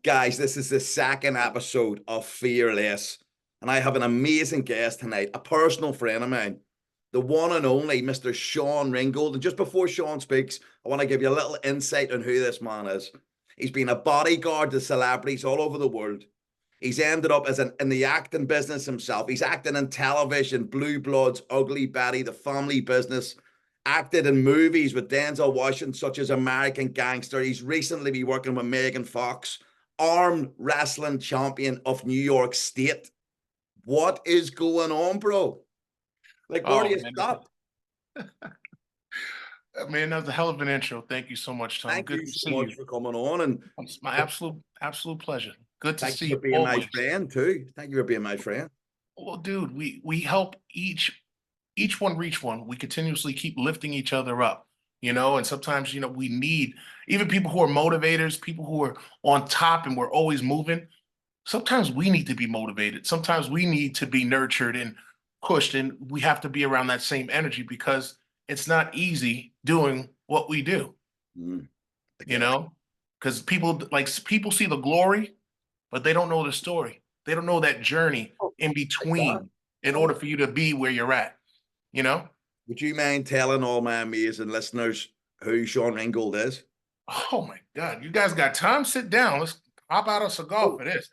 Guys, this is the second episode of Fearless, and I have an amazing guest tonight, a personal friend of mine, the one and only Mr. Sean Ringgold. And just before Sean speaks, I want to give you a little insight on who this man is. He's been a bodyguard to celebrities all over the world. He's ended up in the acting business himself. He's acted in television, Blue Bloods, Ugly Betty, The Family Business, acted in movies with Denzel Washington, such as American Gangster. He's recently been working with Megan Fox, arm wrestling champion of New York State. What is going on, bro? Like, where do you stop? Man, that's a hell of an intro. Thank you so much, Tom. Thank you so much for coming on, and it's my absolute pleasure. Good to see you. Thank you for being my friend too. Thank you for being my friend. Well, dude, we help each one reach one. We continuously keep lifting each other up, and sometimes, we need even people who are motivators, people who are on top and we're always moving. Sometimes we need to be motivated. Sometimes we need to be nurtured and pushed, and we have to be around that same energy because it's not easy doing what we do, because people see the glory, but they don't know the story. They don't know that journey in between in order for you to be where you're at, Would you mind telling all my amazing listeners who Sean Ringgold is? Oh my God, you guys got time? Sit down. Let's pop out a cigar for this.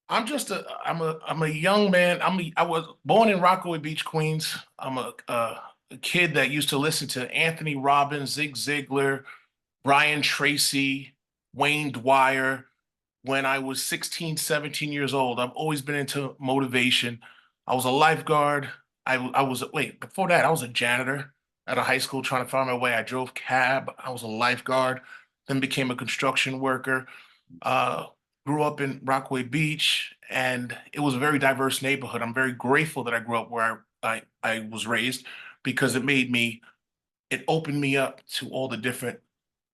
I'm a young man. I was born in Rockaway Beach, Queens. I'm a kid that used to listen to Anthony Robbins, Zig Ziglar, Brian Tracy, Wayne Dwyer. When I was 16, 17 years old, I've always been into motivation. I was a lifeguard. Before that, I was a janitor at a high school trying to find my way. I drove cab. I was a lifeguard, then became a construction worker. Grew up in Rockaway Beach, and it was a very diverse neighborhood. I'm very grateful that I grew up where I was raised, because it opened me up to all the different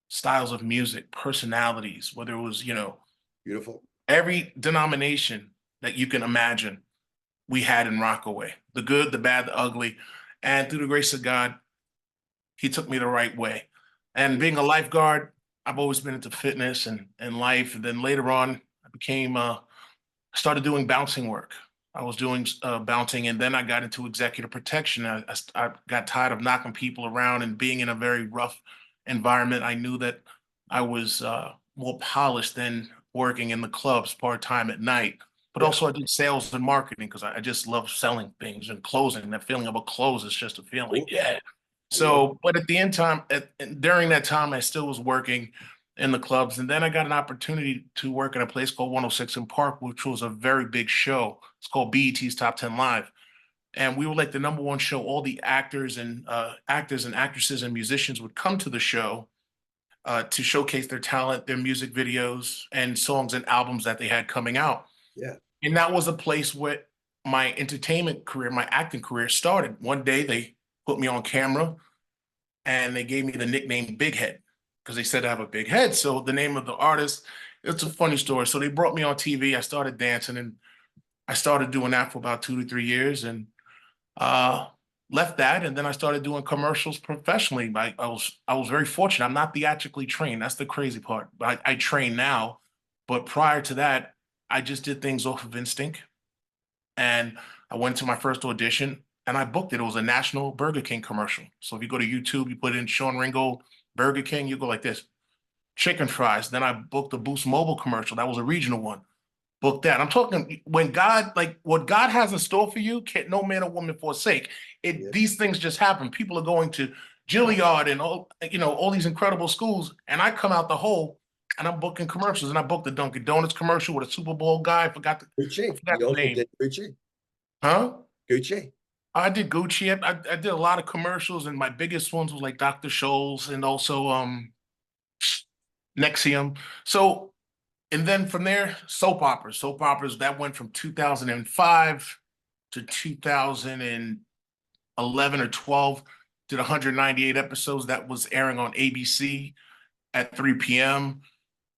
styles of music, personalities, whether it was, beautiful. Every denomination that you can imagine, we had in Rockaway, the good, the bad, the ugly. And through the grace of God, he took me the right way. And being a lifeguard, I've always been into fitness and life. And then later on, I started doing bouncing work. I was doing bouncing, and then I got into executive protection. I got tired of knocking people around and being in a very rough environment. I knew that I was more polished than working in the clubs part-time at night. But also I did sales and marketing because I just love selling things and closing. That feeling of a close is just a feeling. Yeah. So, but during that time, I still was working in the clubs. And then I got an opportunity to work in a place called 106 in Park, which was a very big show. It's called BET's Top 10 Live. And we were like the #1 show. All the actors and actresses and musicians would come to the show to showcase their talent, their music videos and songs and albums that they had coming out. Yeah. And that was a place where my entertainment career, my acting career started. One day they put me on camera and they gave me the nickname Big Head because they said I have a big head. So the name of the artist, it's a funny story. So they brought me on TV. I started dancing, and I started doing that for about 2 to 3 years, and left that. And then I started doing commercials professionally. I was very fortunate. I'm not theatrically trained. That's the crazy part. But I train now. But prior to that, I just did things off of instinct. And I went to my first audition and I booked it. It was a national Burger King commercial. So if you go to YouTube, you put in Sean Ringgold, Burger King, you go like this, chicken fries. Then I booked a Boost Mobile commercial. That was a regional one. Booked that. I'm talking when God, like what God has in store for you, can't no man or woman forsake. These things just happen. People are going to Juilliard and all these incredible schools. And I come out the hole and I'm booking commercials. And I booked the Dunkin Donuts commercial with a Super Bowl guy. I forgot the name. Did Gucci? Huh? Gucci. I did Gucci. I did a lot of commercials, and my biggest ones was like Dr. Scholl's and also Nexium. So, and then from there, soap operas. Soap operas, that went from 2005 to 2011 or 12. Did 198 episodes. That was airing on ABC at 3 p.m.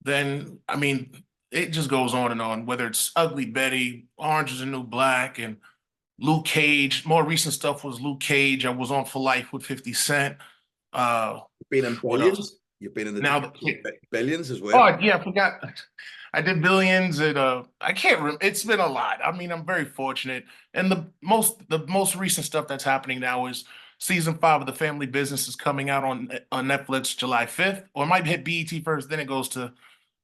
Then, I mean, it just goes on and on, whether it's Ugly Betty, Orange is the New Black, and Luke Cage. More recent stuff was Luke Cage. I was on For Life with 50 Cent. You've been in billions? You've been in the billions as well? Oh, yeah, I forgot. I did Billions, and I can't remember. It's been a lot. I mean, I'm very fortunate. And the most recent stuff that's happening now is season 5 of The Family Business is coming out on Netflix July 5th, or it might hit BET first, then it goes to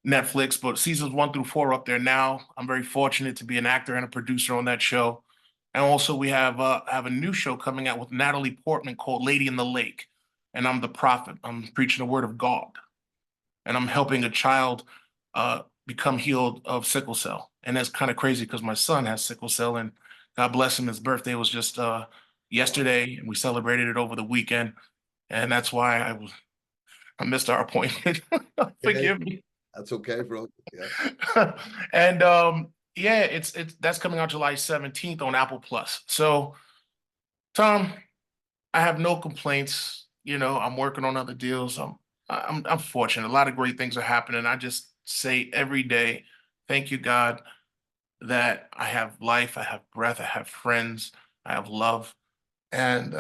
Netflix. But seasons 1 through 4 are up there now. I'm very fortunate to be an actor and a producer on that show. And also, we have a new show coming out with Natalie Portman called Lady in the Lake, and I'm the prophet. I'm preaching the word of God, and I'm helping a child become healed of sickle cell. And that's kind of crazy because my son has sickle cell, and God bless him. His birthday was just yesterday, and we celebrated it over the weekend, and that's why I missed our appointment. Forgive me. That's okay, bro. Yeah. And yeah, it's that's coming out July 17th on Apple Plus. So, Tom, I have no complaints. I'm working on other deals. I'm fortunate. A lot of great things are happening. I just say every day, thank you, God, that I have life, I have breath, I have friends, I have love, and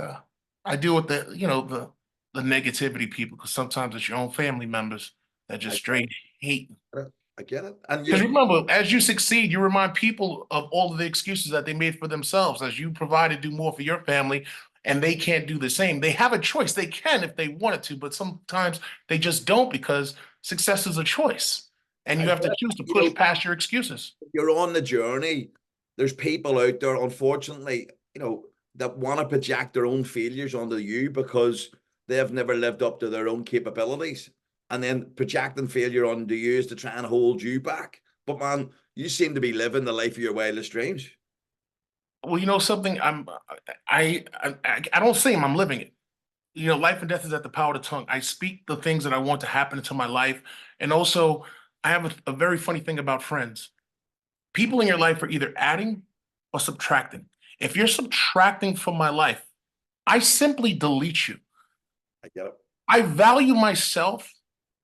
I deal with the negativity people, because sometimes it's your own family members that just straight hate. I get it. And Because remember, as you succeed, you remind people of all of the excuses that they made for themselves. As you provide and do more for your family, and they can't do the same. They have a choice. They can if they wanted to, but sometimes they just don't, because success is a choice. And you have to choose to push past your excuses. You're on the journey. There's people out there, unfortunately, that want to project their own failures onto you because they have never lived up to their own capabilities. And then projecting failure onto you is to try and hold you back. But man, you seem to be living the life of your wildest dreams. Well, you know something, I don't say I'm living it. Life and death is at the power of the tongue. I speak the things that I want to happen into my life. And also, I have a very funny thing about friends. People in your life are either adding or subtracting. If you're subtracting from my life, I simply delete you. I get it. I value myself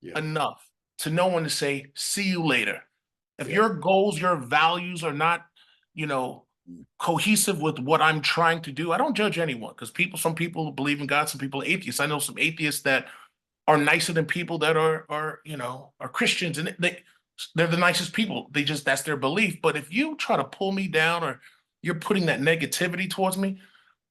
enough to know when to say, see you later. If your goals, your values are not, cohesive with what I'm trying to do, I don't judge anyone, because some people believe in God, some people are atheists. I know some atheists that are nicer than people that are Christians, and they're the nicest people. That's their belief. But if you try to pull me down, or you're putting that negativity towards me,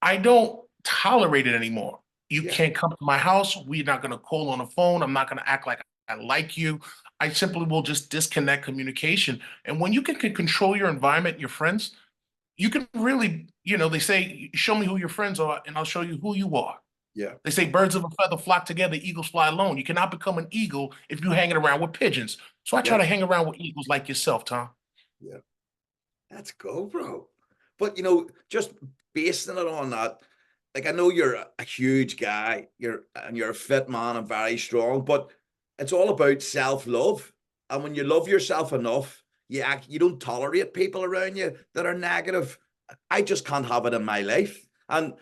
I don't tolerate it anymore. You can't come to my house. We're not going to call on the phone. I'm not going to act like I like you. I simply will just disconnect communication. And when you can control your environment, your friends, you can really, they say, show me who your friends are and I'll show you who you are. Yeah. They say birds of a feather flock together, eagles fly alone. You cannot become an eagle if you're hanging around with pigeons. So I try to hang around with eagles like yourself, Tom. Yeah. Let's go, bro. But, just basing it on that, like, I know you're a huge guy, you're a fit man and very strong, but it's all about self-love. And when you love yourself enough, you don't tolerate people around you that are negative. I just can't have it in my life. And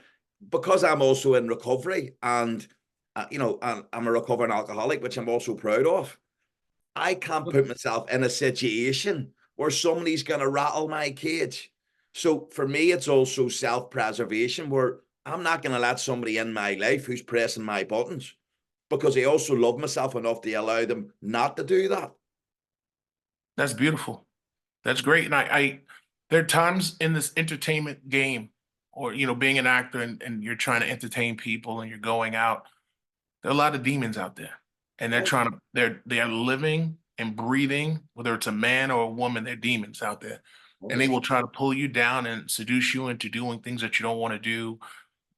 because I'm also in recovery, and and I'm a recovering alcoholic, which I'm also proud of, I can't put myself in a situation where somebody's going to rattle my cage. So for me, it's also self-preservation, where I'm not going to let somebody in my life who's pressing my buttons, because I also love myself enough to allow them not to do that. That's beautiful. That's great. And there are times in this entertainment game, or, being an actor, and you're trying to entertain people and you're going out, there are a lot of demons out there, and they're living and breathing, whether it's a man or a woman, they're demons out there. And they will try to pull you down and seduce you into doing things that you don't want to do,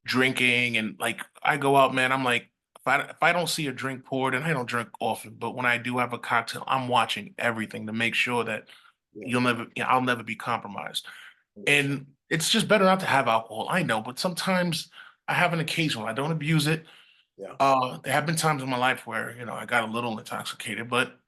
drinking. And like, I go out, man, I'm like, if I don't see a drink poured, and I don't drink often, but when I do have a cocktail, I'm watching everything to make sure that I'll never be compromised. And it's just better not to have alcohol. I know, but sometimes I have an occasion when I don't abuse it. There have been times in my life where, I got a little intoxicated, but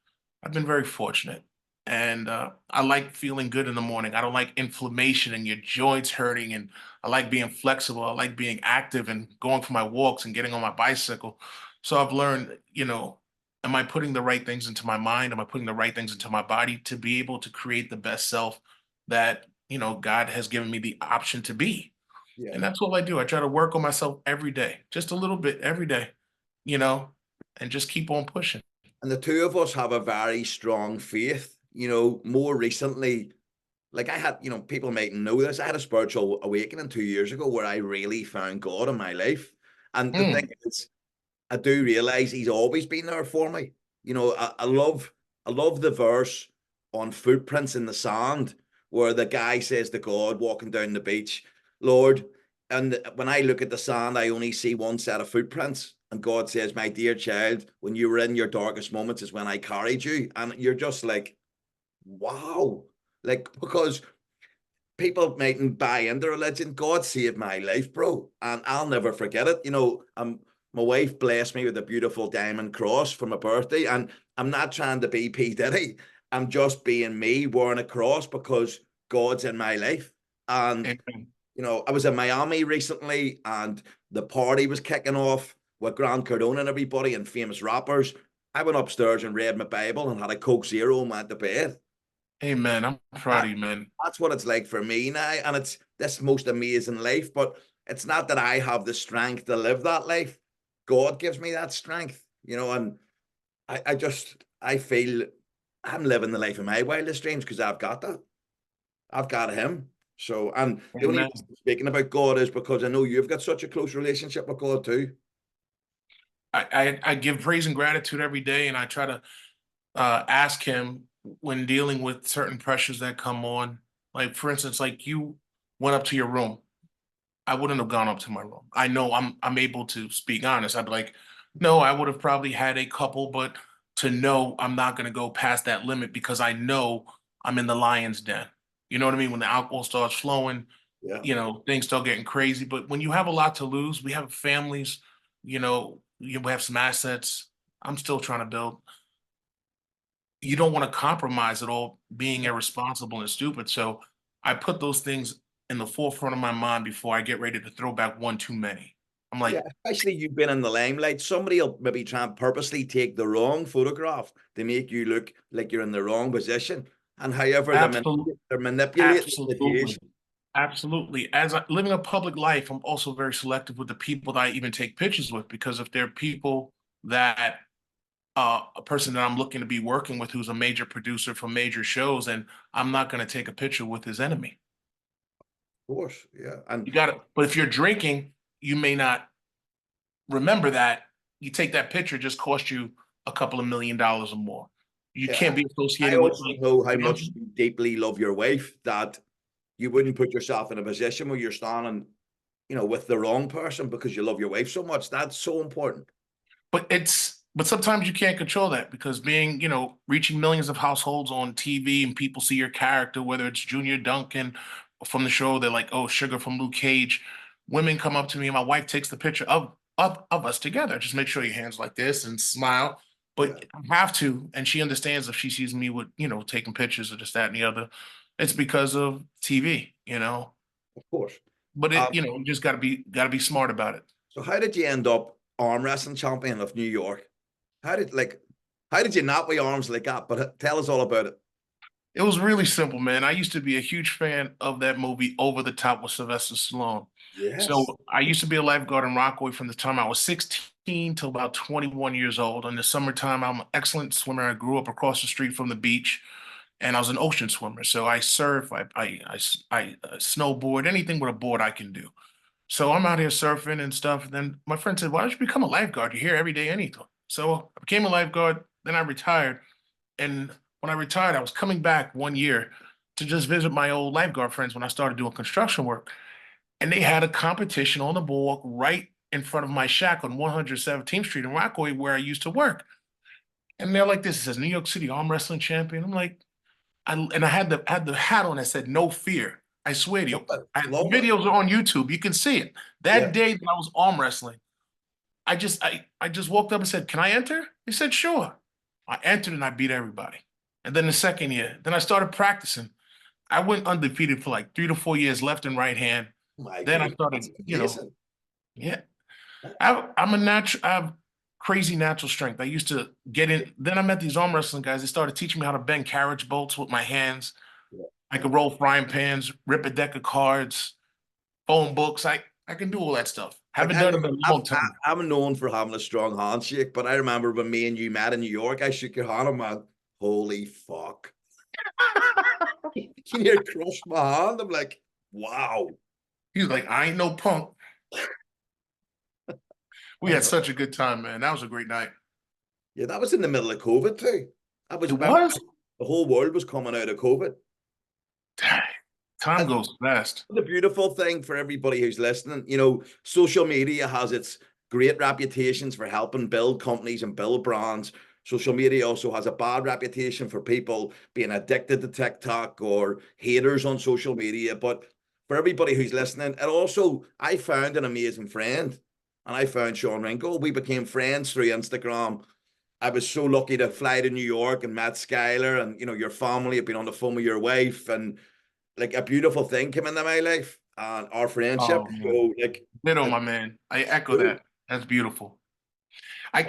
I've been very fortunate. And I like feeling good in the morning. I don't like inflammation and your joints hurting. And I like being flexible. I like being active and going for my walks and getting on my bicycle. So I've learned, am I putting the right things into my mind? Am I putting the right things into my body to be able to create the best self that, God has given me the option to be? And that's all I do. I try to work on myself every day, just a little bit every day, and just keep on pushing. And the two of us have a very strong faith. you know, more recently, like I had, you know, people mightn't know this. I had a spiritual awakening 2 years ago where I really found God in my life. And the thing is, I do realize he's always been there for me. You know, I love the verse on footprints in the sand where the guy says to God walking down the beach, Lord, and when I look at the sand, I only see one set of footprints. And God says, my dear child, when you were in your darkest moments is when I carried you. And you're just like, wow. Like, because people mightn't buy into religion. God saved my life, bro. And I'll never forget it. You know, my wife blessed me with a beautiful diamond cross for my birthday. And I'm not trying to be P. Diddy. I'm just being me wearing a cross because God's in my life. And, you know, I was in Miami recently and the party was kicking off with Grant Cardone and everybody and famous rappers. I went upstairs and read my Bible and had a Coke Zero and went to bed. Amen. I'm proud of you, man. That's what it's like for me now. And it's this most amazing life. But it's not that I have the strength to live that life. God gives me that strength, you know, and I feel I'm living the life of my wildest dreams because I've got that. I've got him. So, and the only reason I'm speaking about God is because I know you've got such a close relationship with God too. I give praise and gratitude every day, and I try to ask him when dealing with certain pressures that come on. Like, for instance, like you went up to your room. I wouldn't have gone up to my room. I know I'm able to speak honest. I'd be like, no, I would have probably had a couple, but to know I'm not going to go past that limit because I know I'm in the lion's den. You know what I mean? When the alcohol starts flowing, Yeah. you know, things start getting crazy. But when you have a lot to lose, we have families, you know, you have some assets. I'm still trying to build. You don't want to compromise at all being irresponsible and stupid. So I put those things in the forefront of my mind before I get ready to throw back one too many. I'm Yeah, like, especially you've been in the limelight. Somebody will maybe try and purposely take the wrong photograph to make you look like you're in the wrong position. And however absolutely, they're manipulating the absolutely, situation. absolutely. As I living a public life, I'm also very selective with the people that I even take pictures with because if they're people that a person that I'm looking to be working with who's a major producer for major shows, and I'm not going to take a picture with his enemy. Of course, yeah. And You got to, but if you're drinking, you may not remember that. You take that picture, just cost you a couple of $1 million or more. You yeah, can't be I associated with also like, know how you know, much you deeply love your wife that you wouldn't put yourself in a position where you're standing, you know, with the wrong person because you love your wife so much. That's so important. but sometimes you can't control that because being, you know, reaching millions of households on TV and people see your character, whether it's Junior Duncan from the show, they're like, oh, Sugar from Luke Cage. Women come up to me and my wife takes the picture of us together. Just make sure your hands like this and smile. Yeah, But I have to, and she understands if she sees me with, you know, taking pictures of this, that, and the other, it's because of TV, you know. of course. But Um, it, you know, you just gotta be smart about it. so how did you end up arm wrestling champion of New York? How did like how did you not weigh arms like that? But tell us all about it. It was really simple, man. I used to be a huge fan of that movie Over the Top with Sylvester Stallone. So Yes. I used to be a lifeguard in Rockaway from the time I was 16 till about 21 years old. In the summertime, I'm an excellent swimmer. I grew up across the street from the beach, and I was an ocean swimmer. So I surf, I snowboard, anything with a board I can do. So I'm out here surfing and stuff. And then my friend said, "Why don't you become a lifeguard? You're here every day, anything." So I became a lifeguard. Then I retired. And when I retired, I was coming back one year to just visit my old lifeguard friends when I started doing construction work. And they had a competition on the boardwalk right in front of my shack on 117th Street in Rockaway, where I used to work. And they're like, "This it says New York City arm wrestling champion." I'm like, and I had the hat on that said "No Fear." I swear to you, the Love it. videos are on YouTube. You can see it. Yeah. That day that I was arm wrestling, I just walked up and said, "Can I enter?" He said, "Sure." I entered and I beat everybody. And then the second year, then I started practicing. I went undefeated for like 3 to 4 years, left and right hand. My Then I goodness, started, that's you know, amazing. yeah. I'm a natural. I have crazy natural strength. I used to get in. Then I met these arm wrestling guys. They started teaching me how to bend carriage bolts with my hands. Yeah. I could roll frying pans, rip a deck of cards, phone books. I can do all that stuff. Like Haven't I done it in remember, a long time. I'm known for having a strong handshake, but I remember when me and you met in New York, I shook your hand and went, "Holy fuck!" You near crushed my hand. I'm like, wow. He's like, I ain't no punk. We I had know. such a good time, man. That was a great night. Yeah, that was in the middle of COVID too. I was It remember was? the whole world was coming out of COVID. Dang, time And goes fast. the beautiful thing for everybody who's listening, you know, social media has its great reputations for helping build companies and build brands. Social media also has a bad reputation for people being addicted to TikTok or haters on social media. But for everybody who's listening, and also I found an amazing friend, and I found Sean Ringgold. We became friends through Instagram. I was so lucky to fly to New York and met Skylar, and you know, your family have been on the phone with your wife, and like a beautiful thing came into my life and our friendship. Oh man. So like, Ditto, it's my man. I echo true. that. That's beautiful.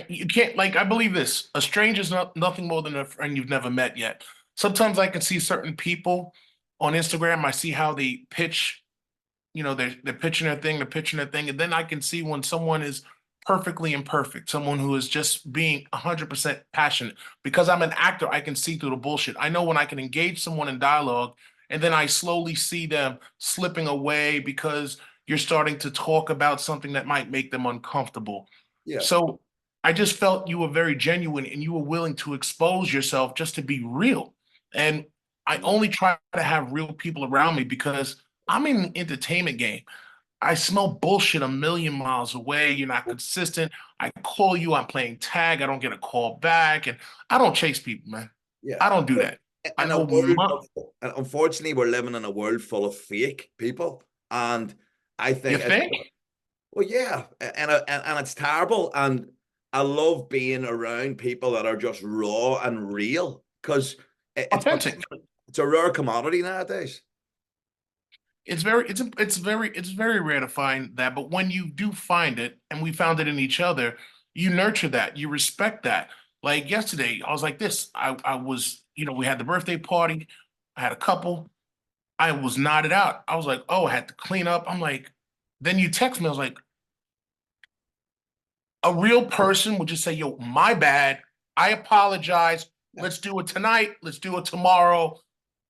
You can't like I believe this. A stranger's not nothing more than a friend you've never met yet. Sometimes I can see certain people on Instagram. I see how they pitch, they're pitching their thing, they're pitching their thing, and then I can see when someone is perfectly imperfect, someone who is just being 100% passionate. Because I'm an actor, I can see through the bullshit. I know when I can engage someone in dialogue, and then I slowly see them slipping away because you're starting to talk about something that might make them uncomfortable. Yeah. So I just felt you were very genuine and you were willing to expose yourself just to be real. And I only try to have real people around me because I'm in the entertainment game. I smell bullshit a million miles away. You're not consistent. I call you, I'm playing tag. I don't get a call back. And I don't chase people, man. Yeah. I don't do that. I In a know world of, and unfortunately, we're living in a world full of fake people. And I you think, think? well, yeah, and it's terrible. And I love being around people that are just raw and real because Authentic. it's a rare commodity nowadays. It's very rare to find that, but when you do find it, and we found it in each other, you nurture that, you respect that. Like yesterday, I was like this. I was, we had the birthday party. I had a couple. I was knotted out. I was like, oh, I had to clean up. I'm like, then you text me. I was like, a real person would just say, yo, my bad. I apologize. Let's do it tonight. Let's do it tomorrow.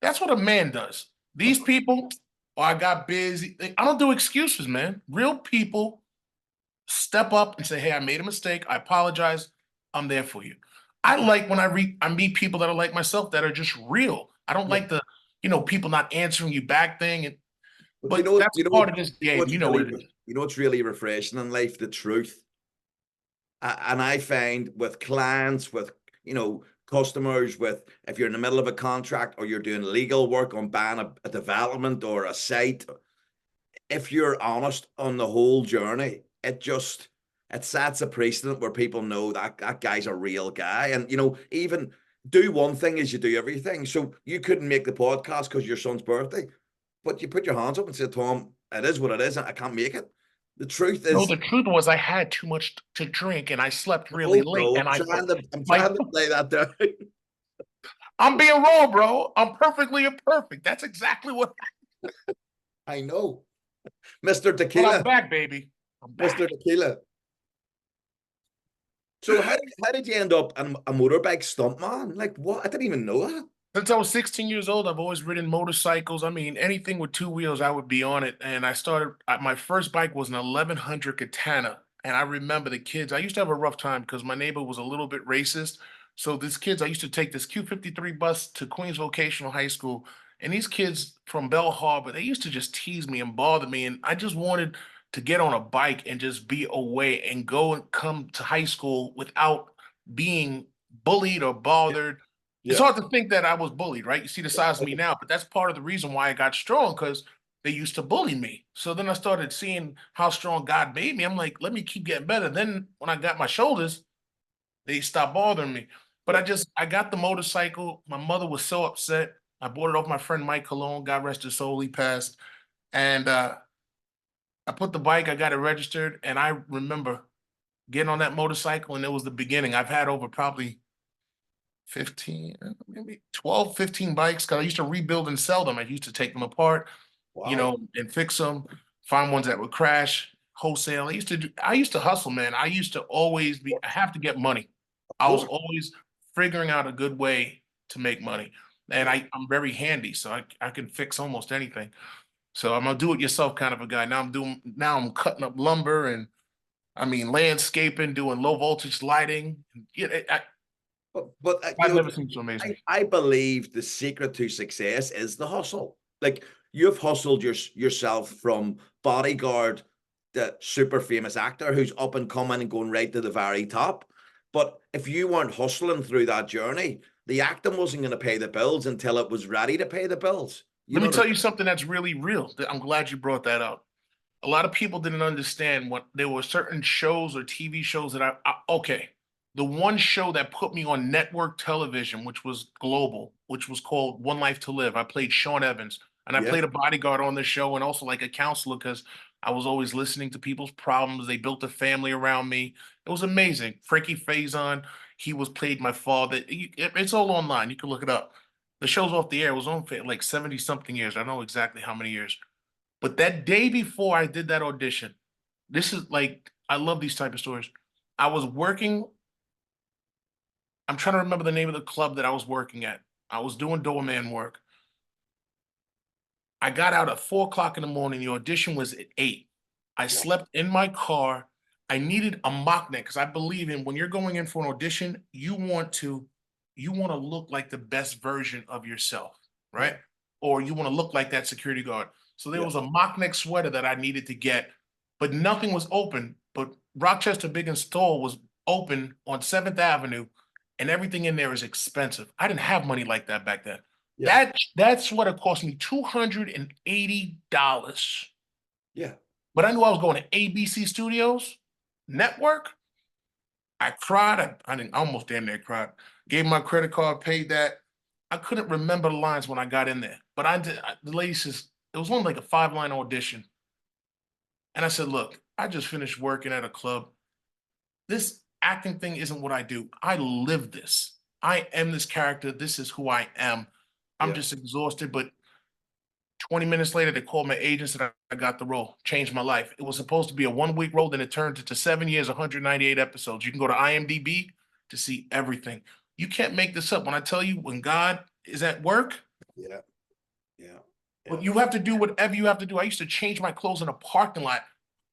That's what a man does. These people, oh, I got busy. I don't do excuses, man. Real people step up and say, hey, I made a mistake. I apologize. I'm there for you. I like when I meet people that are like myself that are just real. I don't Yeah. like the, people not answering you back thing. But But that's part of this game. You know what it is. you know what's really refreshing in life? The truth. And I find with clients, with you know customers, with if you're in the middle of a contract or you're doing legal work on buying a development or a site, if you're honest on the whole journey, it sets a precedent where people know that that guy's a real guy. And even do one thing as you do everything. So you couldn't make the podcast because your son's birthday, but you put your hands up and said, Tom, it is what it is, and I can't make it. The truth No, is, the truth was I had too much to drink and I slept really oh late. no, And I'm like, trying to play that down. I'm being raw, bro. I'm perfectly imperfect. That's exactly what. I know. Mr. But I'm Tequila. back, baby. I'm Mr. back. Tequila. So how did you end up a motorbike stuntman? Like what? I didn't even know that. Since I was 16 years old, I've always ridden motorcycles. I mean, anything with two wheels, I would be on it. And my first bike was an 1100 Katana. And I remember the kids, I used to have a rough time because my neighbor was a little bit racist. So these kids, I used to take this Q53 bus to Queens Vocational High School. And these kids from Bell Harbor, they used to just tease me and bother me. And I just wanted to get on a bike and just be away and go and come to high school without being bullied or bothered. It's Yeah. hard to think that I was bullied, right? You see the size of me now, but that's part of the reason why I got strong because they used to bully me. So then I started seeing how strong God made me. I'm like, let me keep getting better. Then when I got my shoulders, they stopped bothering me. But Yeah. I got the motorcycle. My mother was so upset. I bought it off my friend Mike Cologne. God rest his soul, he passed. And I put the bike, I got it registered. And I remember getting on that motorcycle, and it was the beginning. I've had over probably 15, maybe 12, 15 bikes because I used to rebuild and sell them. I used to take them apart, Wow. and fix them, find ones that would crash, wholesale. I used to hustle, man. I used to I have to get money. Of I was course. always figuring out a good way to make money. And I'm very handy, so I can fix almost anything. So I'm a do-it-yourself kind of a guy. Now I'm cutting up lumber and I mean landscaping, doing low voltage lighting. Yeah, You I've know, never seen so amazing. I believe the secret to success is the hustle. Like you've hustled yourself from bodyguard to super famous actor who's up and coming and going right to the very top. But if you weren't hustling through that journey, the acting wasn't going to pay the bills until it was ready to pay the bills. You Let know me what I tell you something that's really real. I'm glad you brought that up. A lot of people didn't understand what there were certain shows or TV shows that okay. The one show that put me on network television, which was global, which was called One Life to Live. I played Shaun Evans, and I mean? Yeah, played a bodyguard on the show and also like a counselor because I was always listening to people's problems. They built a family around me. It was amazing. Frankie Faison, he was played my father. It's all online. You can look it up. The show's off the air. It was on for like 70 something years. I don't know exactly how many years. But that day before I did that audition, this is like, I love these type of stories. I was working, I'm trying to remember the name of the club that I was working at. I was doing doorman work. I got out at 4 o'clock in the morning. The audition was at 8. I yeah, slept in my car. I needed a mock neck because I believe in when you're going in for an audition, you want to look like the best version of yourself, yeah, right? Or you want to look like that security guard. So there yeah. was a mock neck sweater that I needed to get, but nothing was open. But Rochester Big and Stall was open on 7th Avenue, and everything in there is expensive. I didn't have money like that back then. Yeah, That's what it cost me, $280. yeah, But I knew I was going to ABC Studios Network. I cried. I didn't I almost damn near cried. Gave my credit card, paid that. I couldn't remember the lines when I got in there, but I did. The lady says it was only like a 5-line audition, and I said, "Look, I just finished working at a club. This acting thing isn't what I do. I live this. I am this character. This is who I am. I'm yeah. just exhausted." But 20 minutes later, they called my agent, said I got the role. Changed my life. It was supposed to be a 1-week role, then it turned into 7 years, 198 episodes. You can go to IMDb to see everything. You can't make this up. When I tell you, when God is at work, Yeah, yeah, but yeah, you have to do whatever you have to do. I used to change my clothes in a parking lot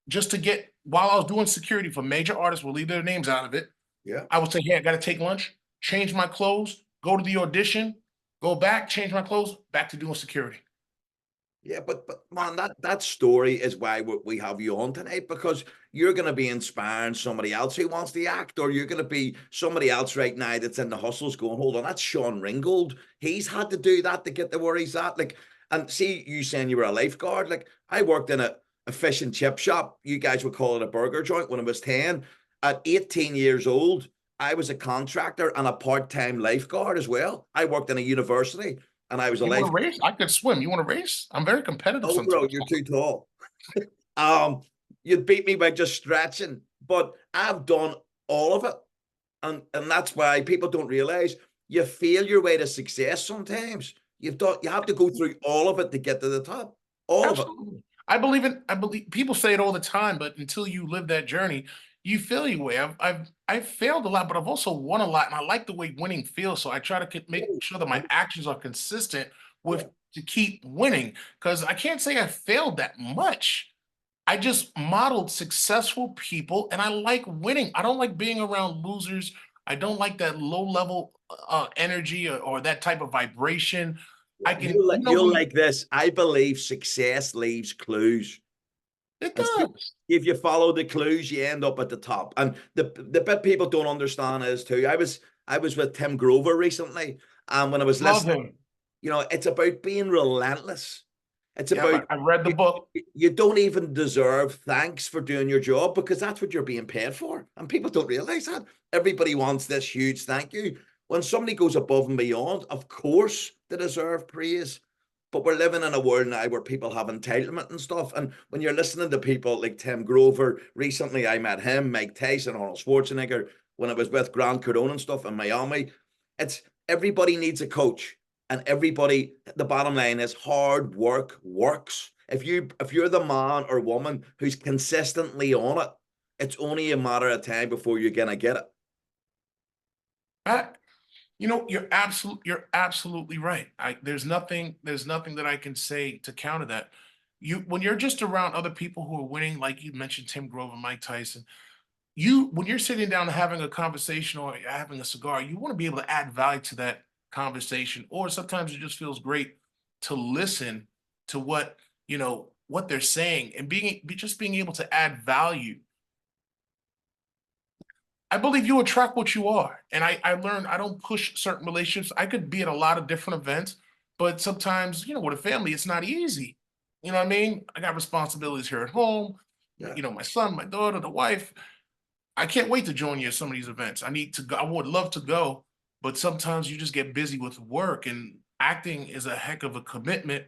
just to get, while I was doing security for major artists, we'll leave their names out of it. yeah. I would say, hey, I got to take lunch, change my clothes, go to the audition, go back, change my clothes, back to doing security. Yeah, but man, that story is why we have you on tonight, because you're going to be inspiring somebody else who wants to act, or you're going to be somebody else right now that's in the hustles going, hold on, that's Sean Ringgold. He's had to do that to get to where he's at. Like, and see, you saying you were a lifeguard. Like, I worked in a fish and chip shop. You guys would call it a burger joint when I was 10. At 18 years old, I was a contractor and a part-time lifeguard as well. I worked in a university and I was a You want to lifeguard. race? I could swim. You want to race? I'm very competitive Oh, bro, sometimes. you're too tall. You'd beat me by just stretching, but I've done all of it. And that's why people don't realize you fail your way to success sometimes. You have to go through all of it to get to the top. All of it. Absolutely. I believe people say it all the time, but until you live that journey, you feel your way. I've failed a lot, but I've also won a lot. And I like the way winning feels. So I try to make sure that my actions are consistent Yeah. with to keep winning. Because I can't say I failed that much. I just modeled successful people and I like winning. I don't like being around losers. I don't like that low level energy or that type of vibration. Yeah. I can, you know You'll who like this. I believe success leaves clues. it And see, does. if you follow the clues, you end up at the top. And the bit people don't understand is too. I was with Tim Grover recently, and when I was Love listening, him. it's about being relentless. It's Yeah, about I read the you, book. you don't even deserve thanks for doing your job because that's what you're being paid for. And people don't realize that. Everybody wants this huge thank you. When somebody goes above and beyond, of course they deserve praise. But we're living in a world now where people have entitlement and stuff. And when you're listening to people like Tim Grover, recently I met him, Mike Tyson, Arnold Schwarzenegger, when I was with Grant Cardone and stuff in Miami. It's everybody needs a coach. And everybody, the bottom line is hard work works. If you're the man or woman who's consistently on it, it's only a matter of time before you're gonna get it. I, You know, you're absolutely right. There's nothing that I can say to counter that. When you're just around other people who are winning, like you mentioned Tim Grover, Mike Tyson, when you're sitting down and having a conversation or having a cigar, you want to be able to add value to that conversation. Or sometimes it just feels great to listen to what they're saying and just being able to add value. I believe you attract what you are. And I learned I don't push certain relationships. I could be at a lot of different events, but sometimes, with a family, it's not easy. You know what I mean? I got responsibilities here at home, Yeah. my son, my daughter, the wife. I can't wait to join you at some of these events. I need to go. I would love to go, but sometimes you just get busy with work, and acting is a heck of a commitment.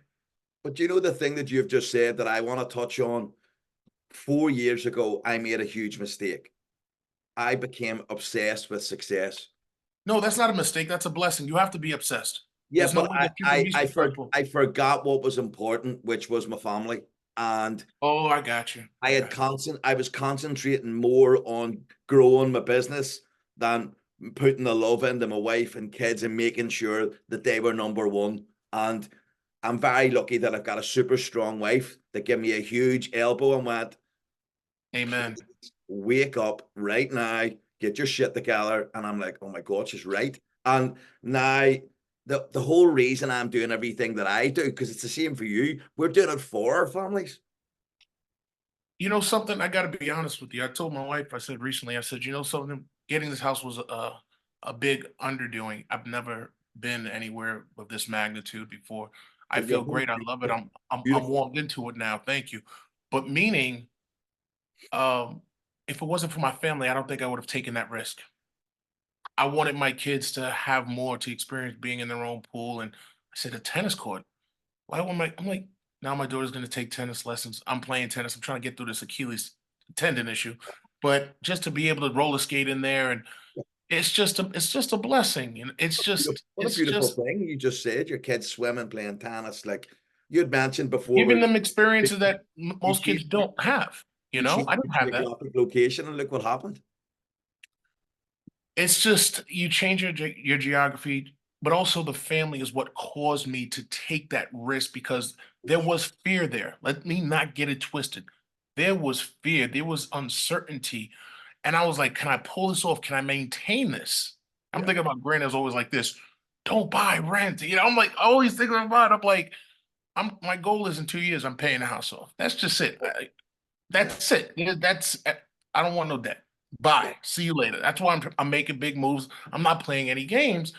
But you know the thing that you've just said that I want to touch on? 4 years ago, I made a huge mistake. I became obsessed with success. No, that's not a mistake. That's a blessing. You have to be obsessed. Yeah, There's no but way that you can be successful. I forgot what was important, which was my family. And Oh, I got you. I was concentrating more on growing my business than putting the love into my wife and kids and making sure that they were number one. And I'm very lucky that I've got a super strong wife that gave me a huge elbow and went, Amen. wake up right now, get your shit together. And I'm like, oh my God, she's right. And now the whole reason I'm doing everything that I do, because it's the same for you, we're doing it for our families. You know something? I got to be honest with you. I told my wife, I said recently, I said, you know something? Getting this house was a big underdoing. I've never been anywhere of this magnitude before. I But your feel home's great. I love it. I'm beautiful. warmed into it now. Thank you. But meaning, um, if it wasn't for my family, I don't think I would have taken that risk. I wanted my kids to have more to experience being in their own pool. And I said, a tennis court. Why would I'm like, now my daughter's going to take tennis lessons. I'm playing tennis. I'm trying to get through this Achilles tendon issue. But just to be able to roller skate in there, and it's just a blessing. And What a it's beautiful just thing you just said. Your kids swimming, playing tennis. Like you had mentioned before, giving where them experiences that you most kids changed, don't have. you I changed don't your have that. geographic location, and look what happened. It's just you change your geography, but also the family is what caused me to take that risk because there was fear there. Let me not get it twisted. There was fear, there was uncertainty, and I was like, "Can I pull this off? Can I maintain this?" I'm Yeah. thinking about granddad's always like this. Don't buy rent. I'm like always thinking about it. I'm like, my goal is in 2 years, I'm paying the house off. That's just it. Yeah. That's it. I don't want no debt. Bye. See you later. That's why I'm making big moves. I'm not playing any games,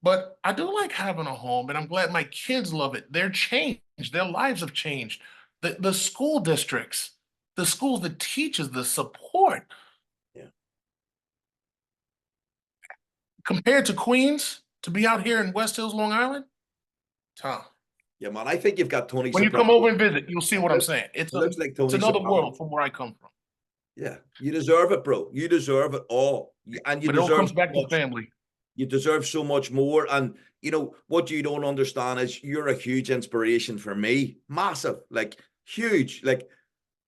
but I do like having a home, and I'm glad my kids love it. They're changed. Their lives have changed. The school districts, the schools, the teachers, the support Yeah. compared to Queens to be out here in West Hills, Long Island. Tom, Yeah, man. I think you've got Tony when you Soprano. come over and visit, you'll see what I'm It saying. looks like It's Tony another Soprano. world from where I come from. Yeah, you deserve it, bro. You deserve it all, and you But it all deserve comes so back to much. family. You deserve so much more. And what you don't understand is you're a huge inspiration for me. Massive, like huge. Like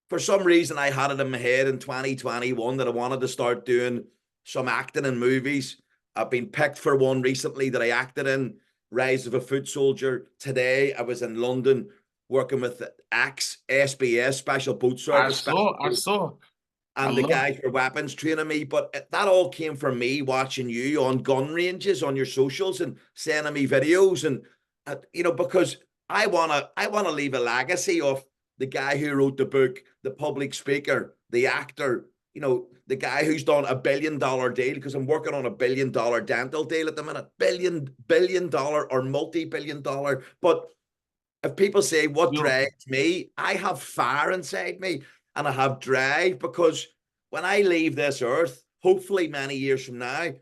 for some reason, I had it in my head in 2021 that I wanted to start doing some acting in movies. I've been picked for one recently that I acted in, Rise of a Foot Soldier. Today, I was in London working with AXE, SBS, Special Boat I Service, saw, I saw. I and the love guys were weapons training me. But that all came from me watching you on gun ranges on your socials and sending me videos, and because I wanna leave a legacy of the guy who wrote the book, the public speaker, the actor, the guy who's done $1 billion deal, because I'm working on $1 billion dental deal at the minute, billion dollar or multi-billion dollar. But if people say what beautiful. drives me, I have fire inside me, and I have drive, because when I leave this earth, hopefully many years from now,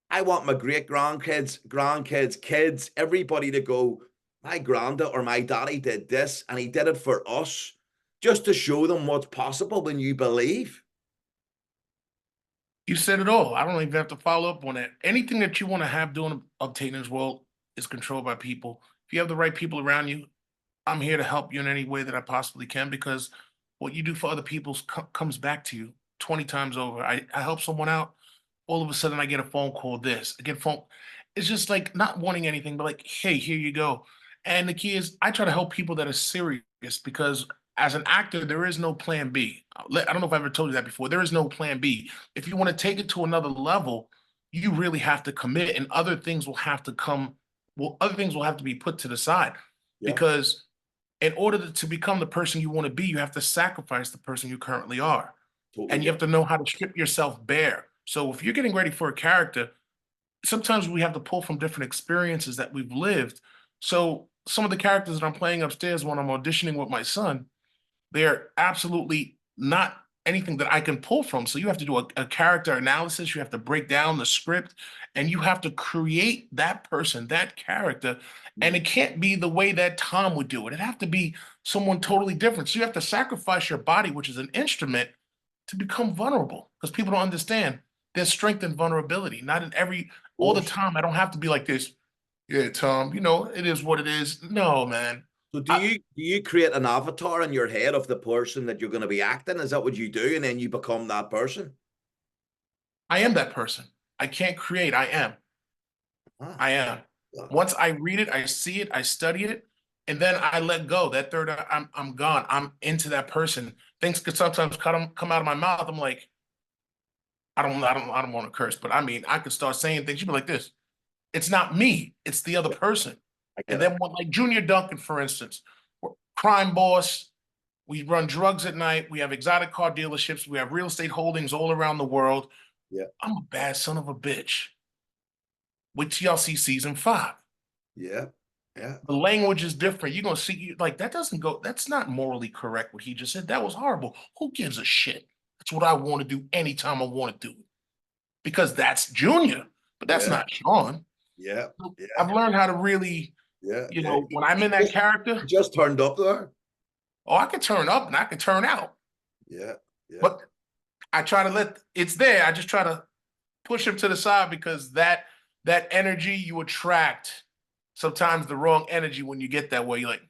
I want my great grandkids, kids, everybody to go, my granddad or my daddy did this and he did it for us, just to show them what's possible when you believe. You said it all. I don't even have to follow up on that. Anything that you want to have doing obtaining this world is controlled by people. If you have the right people around you, I'm here to help you in any way that I possibly can because what you do for other people comes back to you 20 times over. I help someone out. All of a sudden, I get a phone call. I get a phone. it's just like not wanting anything, but like, hey, here you go. And the key is I try to help people that are serious because as an actor, there is no plan B. I don't know if I ever told you that before. There is no plan B. If you want to take it to another level, you really have to commit, and other things will have to come. Well, other things will have to be put to the side Yeah, because in order to become the person you want to be, you have to sacrifice the person you currently are. totally And you get have to know how to strip yourself bare. So if you're getting ready for a character, sometimes we have to pull from different experiences that we've lived. So some of the characters that I'm playing upstairs when I'm auditioning with my son, they're absolutely not anything that I can pull from. So you have to do a character analysis. You have to break down the script and you have to create that person, that character. And it. it can't be the way that Tom would do it. It have to be someone totally different. So you have to sacrifice your body, which is an instrument, to become vulnerable because people don't understand there's strength and vulnerability. Not in every, all the Course. time. I don't have to be like this. Yeah, Tom, it is what it is. No, man. So I, do you create an avatar in your head of the person that you're going to be acting? Is that what you do, and then you become that person? I am that person. I can't create. I am. Ah, I am. yeah. Once I read it, I see it, I study it, and then I let go. That third, I'm gone. I'm into that person. Things could sometimes come out of my mouth. I'm like, I don't want to curse, but I mean, I could start saying things. You'd be like this. It's not me. It's the other Yeah, person. I And get it. then like Junior Duncan, for instance, crime boss. We run drugs at night. We have exotic car dealerships. We have real estate holdings all around the world. Yeah, I'm a bad son of a bitch. With TLC season 5. yeah, yeah. The language is different. You're gonna see like that doesn't go, that's not morally correct what he just said. That was horrible. Who gives a shit? That's what I want to do anytime I want to do it. Because that's Junior, but that's Yeah, not Sean. yeah, So yeah, I've learned how to really, yeah, yeah. when I'm in that character, He just turned up there. oh, I can turn up and I can turn out. Yeah, yeah. But I try to let it's there. I just try to push him to the side because that energy you attract sometimes the wrong energy when you get that way. You're like,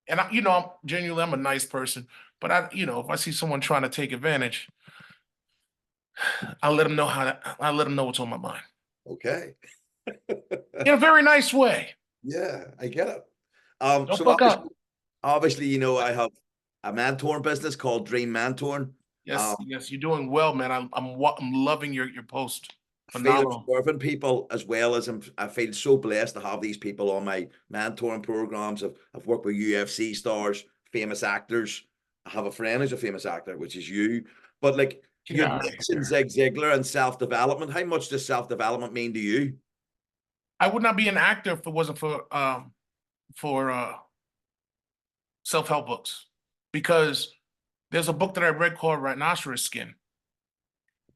and I'm genuinely, I'm a nice person, but if I see someone trying to take advantage, I let them know what's on my mind Okay. in a very nice way. Yeah, I get it. Don't So fuck up. obviously, I have a mentoring business called Dream Mentoring. Yes, yes, you're doing well, man. I'm loving your post. I feel I'm Phenomenal. serving people as well as I feel so blessed to have these people on my mentoring programs. I've worked with UFC stars, famous actors. I have a friend who's a famous actor, which is you. But like Get you had out of mentioned here. Zig Ziglar and self-development. How much does self-development mean to you? I would not be an actor if it wasn't for self-help books. Because there's a book that I read called Rhinoceros Skin.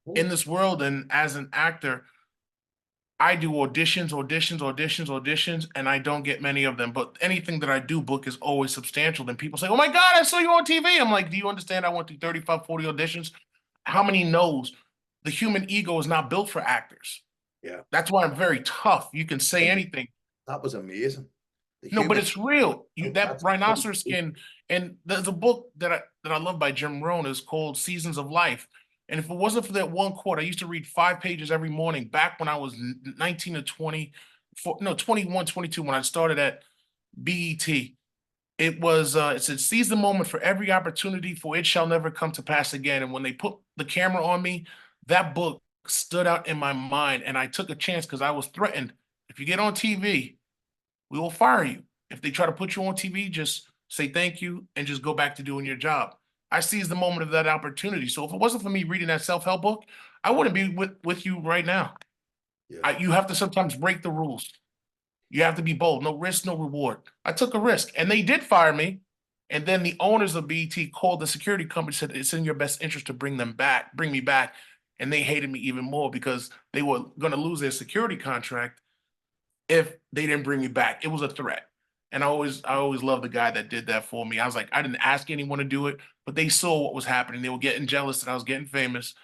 Oh, In this world, and as an actor, I do auditions, and I don't get many of them. But anything that I do book is always substantial. Then people say, "Oh my God, I saw you on TV." I'm like, "Do you understand? I went through 35, 40 auditions. How many no's? The human ego is not built for actors. yeah. That's why I'm very tough. You can say anything. That was amazing. The No, but human, it's real. That that's so rhinoceros cool. skin, and there's a book that I love by Jim Rohn is called Seasons of Life. And if it wasn't for that one quote, I used to read 5 pages every morning back when I was 19 to 20, no, 21, 22, when I started at BET. It said, seize the moment for every opportunity, for it shall never come to pass again. And when they put the camera on me, that book stood out in my mind. And I took a chance because I was threatened. If you get on TV, we will fire you. If they try to put you on TV, just say thank you and just go back to doing your job. I seized the moment of that opportunity. So if it wasn't for me reading that self-help book, I wouldn't be with you right now. Yeah. You have to sometimes break the rules. You have to be bold. No risk, no reward. I took a risk, and they did fire me. And then the owners of BET called the security company, said it's in your best interest to bring me back. And they hated me even more because they were going to lose their security contract if they didn't bring me back. It was a threat. And I always loved the guy that did that for me. I was like, I didn't ask anyone to do it, but they saw what was happening. They were getting jealous that I was getting famous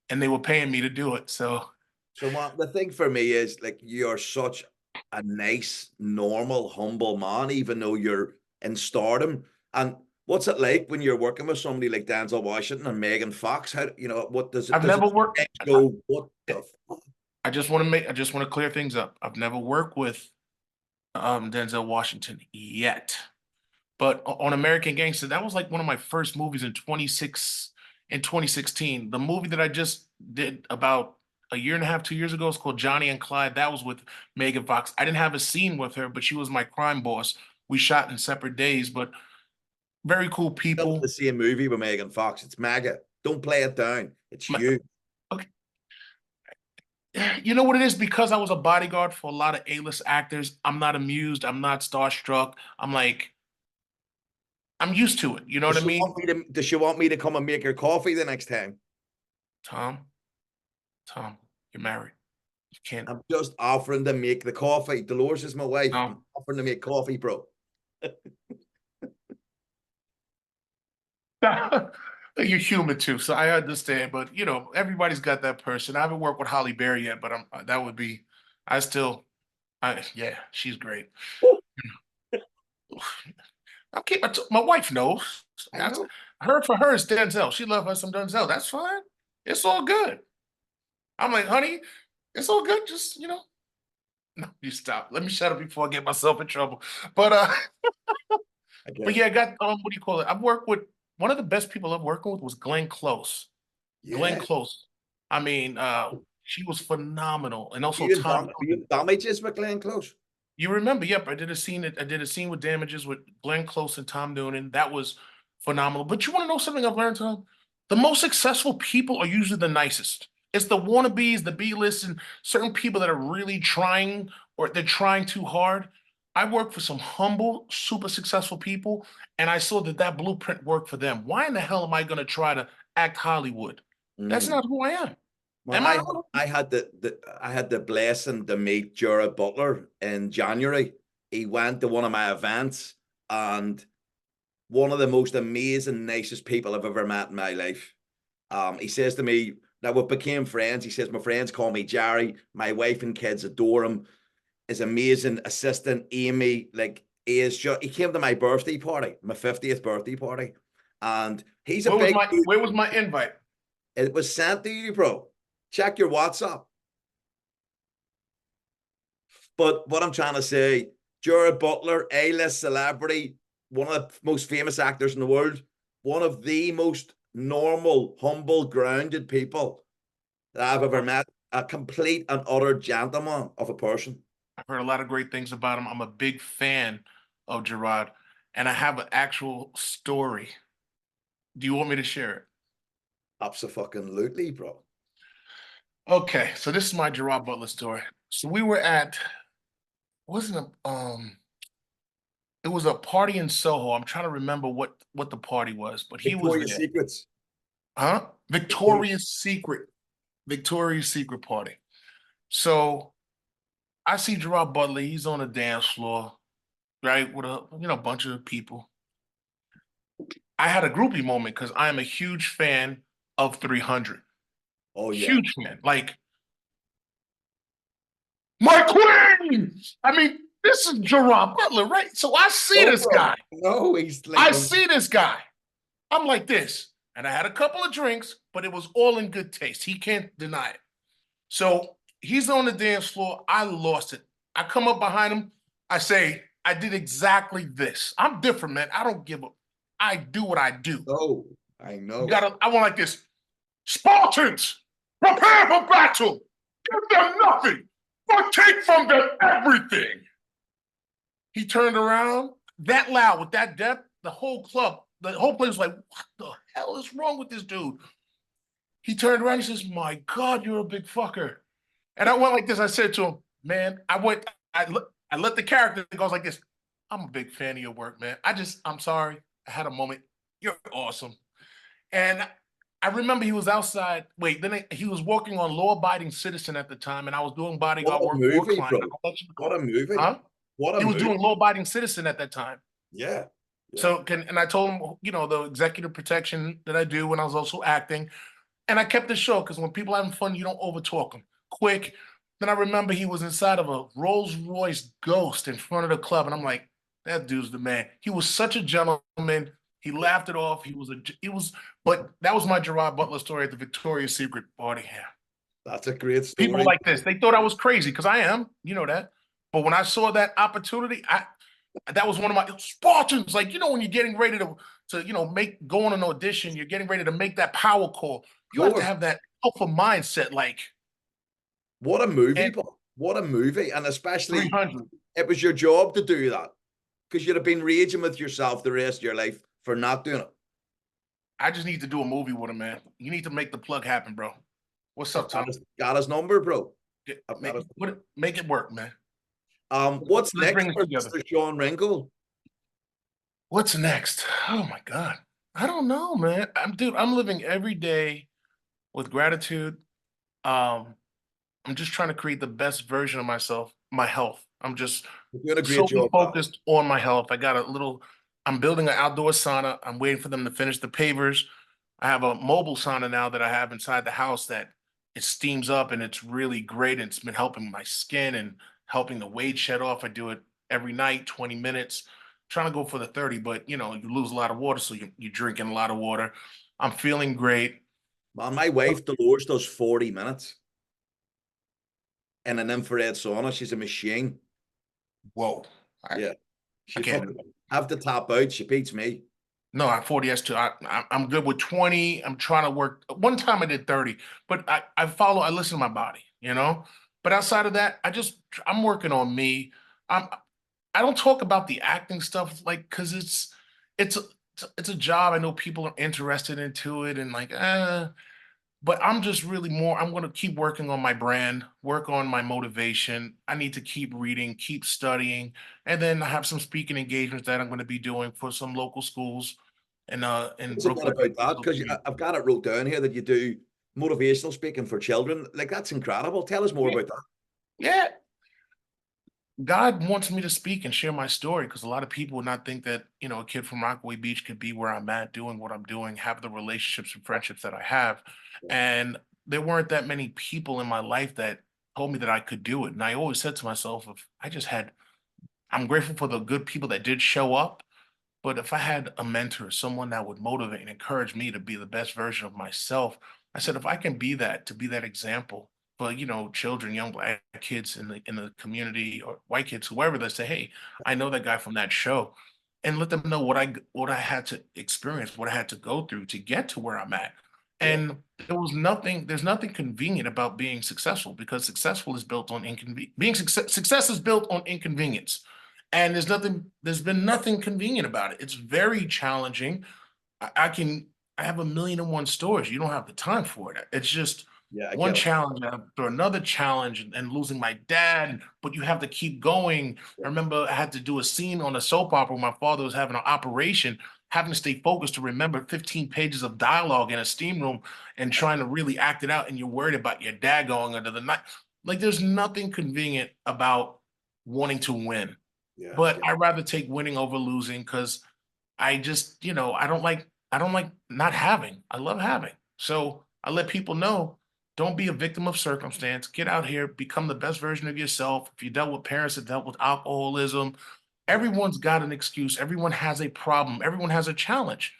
and they were paying me to do it. So So the thing for me is like you're such a nice, normal, humble man, even though you're in stardom. And what's it like when you're working with somebody like Denzel Washington and Megan Fox? How what does it I've never worked. go? What the fuck? I just want to clear things up. I've never worked with Denzel Washington yet. But on American Gangster, that was like one of my first movies in 2016. The movie that I just did about a year and a half, 2 years ago is called Johnny and Clyde. That was with Megan Fox. I didn't have a scene with her, but she was my crime boss. We shot in separate days, but very cool people. The same movie with Megan Fox. It's mega. Don't play it down. It's huge. Okay. You know what it is? Because I was a bodyguard for a lot of A-list actors, I'm not amused. I'm not starstruck. I'm like, I'm used to it. You know what I mean? Does she want me to come and make her coffee the next time? Tom, you're married. You can't. I'm just offering to make the coffee. Dolores is my wife. No. I'm offering to make coffee, bro. You're human too, so I understand. But you know, everybody's got that person. I haven't worked with Holly Berry yet, but that would be. Yeah, she's great. My wife knows. For her, it's Denzel. She loves her some Denzel. That's fine. It's all good. I'm like, honey, it's all good. Just, no, you stop. Let me shut up before I get myself in trouble. But yeah, I got what do you call it? I've worked with one of the best people I've worked with was Glenn Close. Yeah. Glenn Close. I mean, she was phenomenal, and also Tom. You Damages with Glenn Close. You remember? Yep, I did a scene with Damages with Glenn Close and Tom Noonan. That was phenomenal. But you want to know something I've learned, Tom? The most successful people are usually the nicest. It's the wannabes, the B-list, and certain people that are really trying, or they're trying too hard. I work for some humble, super successful people, and I saw that blueprint worked for them. Why in the hell am I going to try to act Hollywood? That's not who I am. Well, I had the blessing to meet Gerard Butler in January. He went to one of my events, and one of the most amazing, nicest people I've ever met in my life. He says to me, now we became friends. He says, my friends call me Jerry. My wife and kids adore him. His amazing assistant, Amy, he came to my birthday party, my 50th birthday party. And he's where was my invite? It was sent to you, bro. Check your WhatsApp. But what I'm trying to say, Gerard Butler, A-list celebrity, one of the most famous actors in the world, one of the most normal, humble, grounded people that I've ever met, a complete and utter gentleman of a person. I've heard a lot of great things about him. I'm a big fan of Gerard, and I have an actual story. Do you want me to share it? Absolutely, bro. Okay, so this is my Gerard Butler story. So we were at, it was a party in Soho. I'm trying to remember what the party was, but he was there. Secrets. Huh? Victoria's Secret party. So I see Gerard Butler. He's on the dance floor, right, with a bunch of people. I had a groupie moment because I am a huge fan of 300. Oh yeah, huge fan. Like, my queen. I mean, this is Gerard Butler, right? So I see this guy. No, I see this guy. I'm like this. And I had a couple of drinks, but it was all in good taste. He can't deny it. So he's on the dance floor. I lost it. I come up behind him. I say, I did exactly this. I'm different, man. I don't give a. I do what I do. Oh, I know. I want like this. Spartans, prepare for battle. Give them nothing, but take from them everything. He turned around that loud with that depth. The whole club, the whole place was like, what the hell is wrong with this dude? He turned around. He says, my God, you're a big fucker. And I went like this. I said to him, man, I let the character go like this. I'm a big fan of your work, man. I'm sorry. I had a moment. You're awesome. And I remember he was outside. He was working on Law Abiding Citizen at the time, and I was doing bodyguard work. Movie, bro. What a movie. Huh? What a he was movie. doing Law Abiding Citizen at that time. Yeah. So and I told him, the executive protection that I do when I was also acting. And I kept it short because when people are having fun, you don't overtalk them. Quick. Then I remember he was inside of a Rolls Royce Ghost in front of the club. And I'm like, that dude's the man. He was such a gentleman. He laughed it off. But that was my Gerard Butler story at the Victoria's Secret party here. That's a great People story. like this, they thought I was crazy because I am, you know that. But when I saw that opportunity, that was one of my Spartans. Like, when you're getting ready to go on an audition, you're getting ready to make that power call. You have to Sure. have that alpha mindset, like, What a movie, and Paul. What a movie. And especially 300. it was your job to do that because you'd have been raging with yourself the rest of your life for not doing it. I just need to do a movie with him, man. You need to make the plug happen, bro. What's up, Tom? Got his number, bro. Make it work, man. What's Let's next bring it for together. Mr. Sean Ringgold? What's next? Oh my God. I don't know, man. I'm living every day with gratitude. I'm just trying to create the best version of myself, my health. I'm just You're doing a great solely job, pal. focused on my health. I'm building an outdoor sauna. I'm waiting for them to finish the pavers. I have a mobile sauna now that I have inside the house that it steams up and it's really great. And it's been helping my skin and helping the weight shed off. I do it every night, 20 minutes. Trying to go for the 30, but you lose a lot of water, so you're drinking a lot of water. I'm feeling great. Man, my wife Dolores does 40 minutes in an infrared sauna. She's a machine. Whoa. Yeah. I can't. Have to tap out. She beats me. No, I'm 40S too. I'm good with 20. I'm trying to work. One time I did 30, but I listen to my body, But outside of that, I'm working on me. I don't talk about the acting stuff because it's a job. I know people are interested into it and but I'm just really I'm going to keep working on my brand, work on my motivation. I need to keep reading, keep studying, and then I have some speaking engagements that I'm going to be doing for some local schools in What's it Brooklyn. about that? Because I've got it wrote down here that you do motivational speaking for children. Like, that's incredible. Tell us more about that. Yeah. God wants me to speak and share my story because a lot of people would not think that, a kid from Rockaway Beach could be where I'm at, doing what I'm doing, have the relationships and friendships that I have. And there weren't that many people in my life that told me that I could do it. And I always said to myself, I'm grateful for the good people that did show up. But if I had a mentor, someone that would motivate and encourage me to be the best version of myself, I said, if I can be that, to be that example for, children, young Black kids in the community or white kids, whoever, they say, hey, I know that guy from that show, and let them know what I had to experience, what I had to go through to get to where I'm at. Yeah. And there's nothing convenient about being successful because successful is built on success is built on inconvenience. And there's been nothing convenient about it. It's very challenging. I have 1,000,001 stories. You don't have the time for it. It's just Yeah, one challenge after another challenge and losing my dad, but you have to keep going. I remember I had to do a scene on a soap opera where my father was having an operation, having to stay focused to remember 15 pages of dialogue in a steam room and trying to really act it out. And you're worried about your dad going under the night. Like, there's nothing convenient about wanting to win. But I'd rather take winning over losing because I just, I don't like not having. I love having. So I let people know, don't be a victim of circumstance. Get out here, become the best version of yourself. If you dealt with parents that dealt with alcoholism, everyone's got an excuse. Everyone has a problem. Everyone has a challenge.